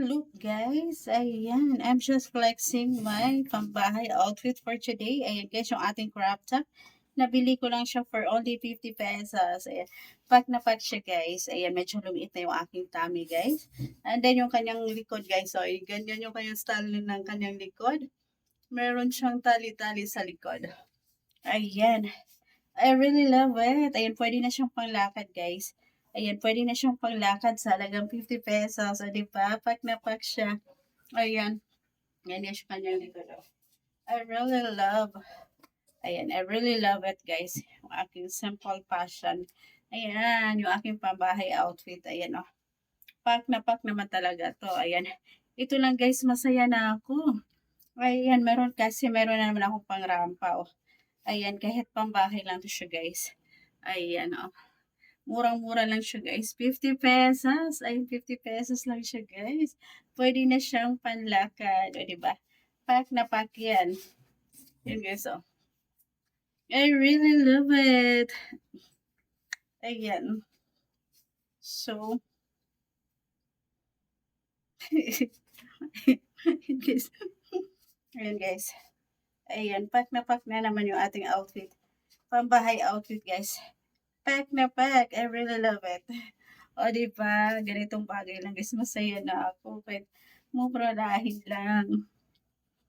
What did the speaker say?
look guys, ayan, I'm just flexing my pambahay outfit for today. Ayan guys, yung ating crop top. Nabili ko lang siya for only 50 pesos. Ayan, pack na pack siya guys. Ayan, medyo lumiit na yung aking tummy guys. And then yung kanyang likod guys, so ganyan yung kanyang style ng kanyang likod. Meron siyang tali-tali sa likod. Ayan, I really love it. Ayan, pwede na siyang panglakad guys. Ayan, pwede na siyang panglakad sa halagang 50 pesos. O, diba? Pack na pack siya. Ayan. Yan yung kanyang likod. Oh. I really love. Ayan, I really love it, guys. Yung aking simple fashion. Ayan, yung aking pambahay outfit. Ayan, oh. Pack na pack naman talaga to. Ayan. Ito lang, guys. Masaya na ako. Ayan, meron na naman akong pangrampa, oh. Ayan, kahit pambahay lang to siya, guys. Ayan, oh. Murang-mura lang siya guys, 50 pesos. Ay, 50 pesos lang siya guys. Pwede na siyang panlakad. O, diba? Pack na pack yan. Yan guys, oh. I really love it. Ayan. So, guys. Ayan guys. Ayan, pack na naman yung ating outfit. Pambahay outfit guys. Pack na pack. I really love it. O, diba? Ganitong bagay lang guys. Masaya na ako. Kahit mumurahin lang.